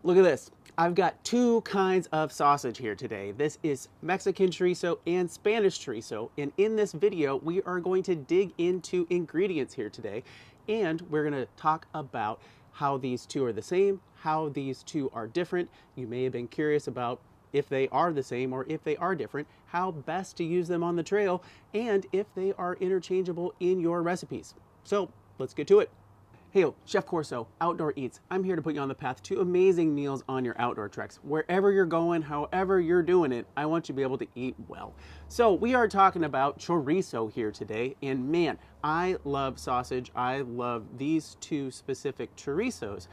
Look at this. I've got two kinds of sausage here today. This is Mexican chorizo and Spanish chorizo. And in this video, we are going to dig into ingredients here today. And we're going to talk about how these two are the same, how these two are different. You may have been curious about if they are the same or if they are different, how best to use them on the trail, and if they are interchangeable in your recipes. So let's get to it. Hey, Chef Corso, Outdoor Eats. I'm here to put you on the path to amazing meals on your outdoor treks. Wherever you're going, however you're doing it, I want you to be able to eat well. So we are talking about chorizo here today, and man, I love sausage. I love these two specific chorizos.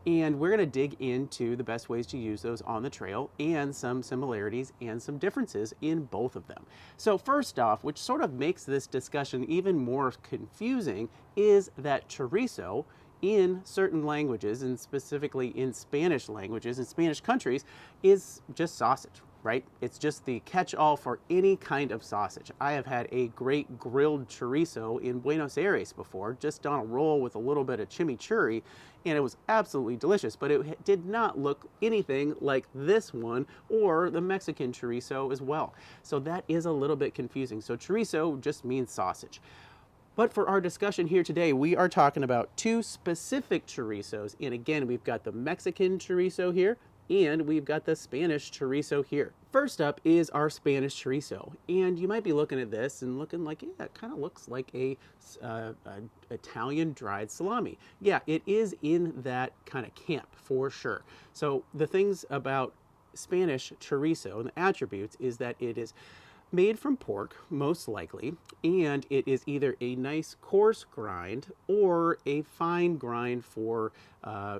And we're going to dig into the best ways to use those on the trail and some similarities and some differences in both of them. So first off, which sort of makes this discussion even more confusing, is that chorizo in certain languages, and specifically in Spanish languages, in Spanish countries, is just sausage, right? It's just the catch-all for any kind of sausage. I have had a great grilled chorizo in Buenos Aires before, just on a roll with a little bit of chimichurri, and it was absolutely delicious, but it did not look anything like this one or the Mexican chorizo as well. So that is a little bit confusing. So chorizo just means sausage. But for our discussion here today, we are talking about two specific chorizos. And again, we've got the Mexican chorizo here, and we've got the Spanish chorizo here. First up is our Spanish chorizo. And you might be looking at this and looking like, yeah, it kind of looks like a Italian dried salami. Yeah, it is in that kind of camp for sure. So the things about Spanish chorizo and the attributes is that it is made from pork, most likely, and it is either a nice coarse grind or a fine grind for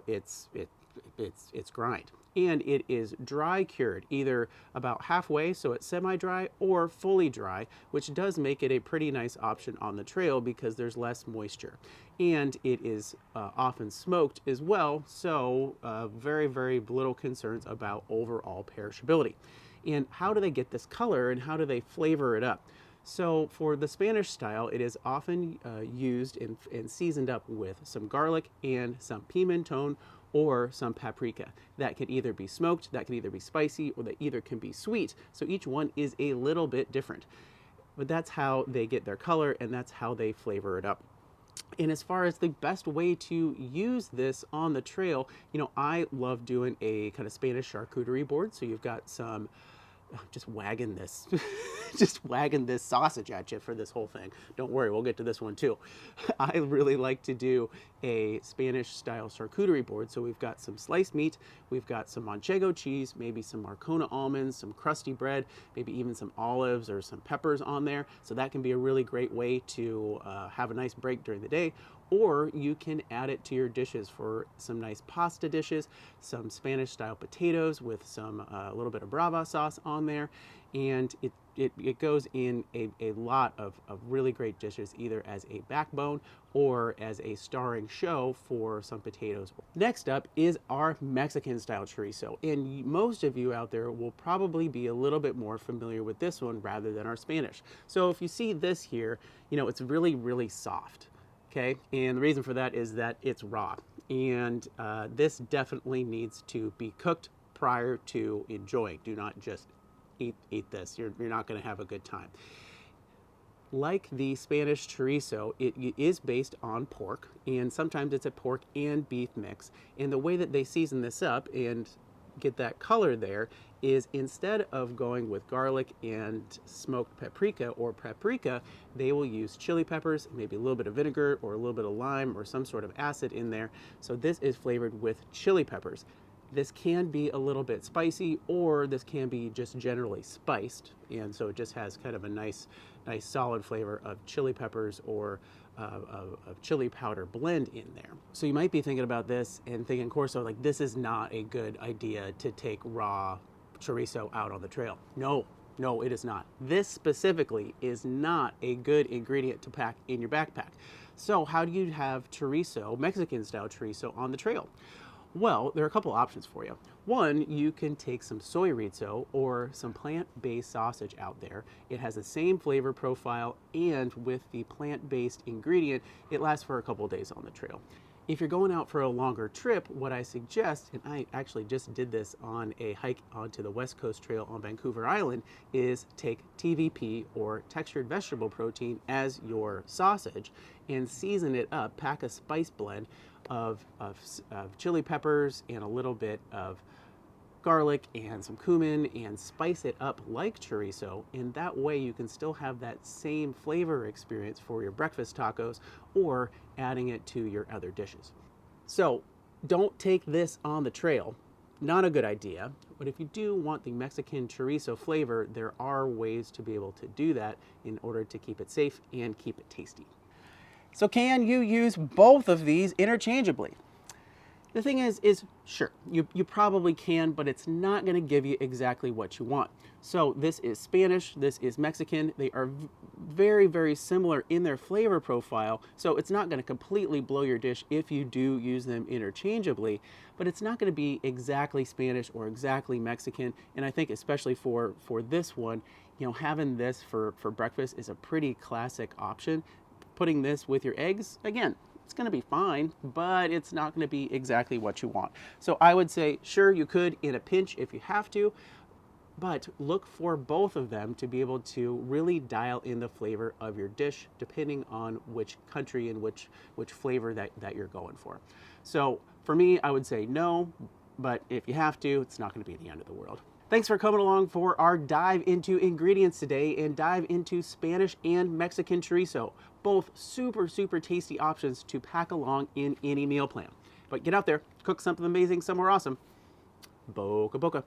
its grind. And it is dry cured, either about halfway, so it's semi-dry, or fully dry, which does make it a pretty nice option on the trail because there's less moisture. And it is often smoked as well, so very, very little concerns about overall perishability. And how do they get this color and how do they flavor it up? So for the Spanish style, it is often used and seasoned up with some garlic and some pimenton or some paprika. That can either be smoked, that can either be spicy, or that either can be sweet. So each one is a little bit different. But that's how they get their color and that's how they flavor it up. And as far as the best way to use this on the trail, I love doing a kind of Spanish charcuterie board. So you've got some just wagging this just wagging this sausage at you for this whole thing. Don't worry, we'll get to this one too. I really like to do a Spanish style charcuterie board. So we've got some sliced meat, we've got some manchego cheese, maybe some Marcona almonds, some crusty bread, maybe even some olives or some peppers on there. So that can be a really great way to have a nice break during the day. Or you can add it to your dishes for some nice pasta dishes, some Spanish style potatoes with some a little bit of brava sauce on there. And it goes in a lot of really great dishes, either as a backbone or as a starring show for some potatoes. Next up is our Mexican style chorizo. And most of you out there will probably be a little bit more familiar with this one rather than our Spanish. So if you see this here, it's really, really soft. Okay, and the reason for that is that it's raw, and this definitely needs to be cooked prior to enjoying. Do not just eat this. You're not going to have a good time. Like the Spanish chorizo, it is based on pork, and sometimes it's a pork and beef mix. And the way that they season this up and get that color there is, instead of going with garlic and smoked paprika, they will use chili peppers, maybe a little bit of vinegar or a little bit of lime or some sort of acid in there. So this is flavored with chili peppers. This can be a little bit spicy, or this can be just generally spiced, and so it just has kind of a nice solid flavor of chili peppers or of chili powder blend in there. So you might be thinking about this and thinking, Corso, like, this is not a good idea to take raw chorizo out on the trail. No, it is not. This specifically is not a good ingredient to pack in your backpack. So how do you have chorizo, Mexican style chorizo, on the trail? Well, there are a couple options for you. One, you can take some soy chorizo or some plant-based sausage out there. It has the same flavor profile, and with the plant-based ingredient, it lasts for a couple days on the trail. If you're going out for a longer trip, what I suggest, and I actually just did this on a hike onto the West Coast Trail on Vancouver Island, is take TVP or textured vegetable protein as your sausage and season it up. Pack a spice blend of chili peppers and a little bit of garlic and some cumin and spice it up like chorizo, and that way you can still have that same flavor experience for your breakfast tacos or adding it to your other dishes. So don't take this on the trail, not a good idea, but if you do want the Mexican chorizo flavor, there are ways to be able to do that in order to keep it safe and keep it tasty. So can you use both of these interchangeably? The thing is sure, you probably can, but it's not going to give you exactly what you want. So this is Spanish, this is Mexican. They are very, very similar in their flavor profile, so it's not going to completely blow your dish if you do use them interchangeably, but it's not going to be exactly Spanish or exactly Mexican. And I think especially for this one, you know, having this for breakfast is a pretty classic option. Putting this with your eggs, again, it's going to be fine, but it's not going to be exactly what you want. So I would say, sure, you could in a pinch if you have to, but look for both of them to be able to really dial in the flavor of your dish, depending on which country and which flavor that you're going for. So for me, I would say no, but if you have to, it's not going to be the end of the world. Thanks for coming along for our dive into ingredients today and dive into Spanish and Mexican chorizo. Both super, super tasty options to pack along in any meal plan. But get out there, cook something amazing somewhere awesome. Boca boca.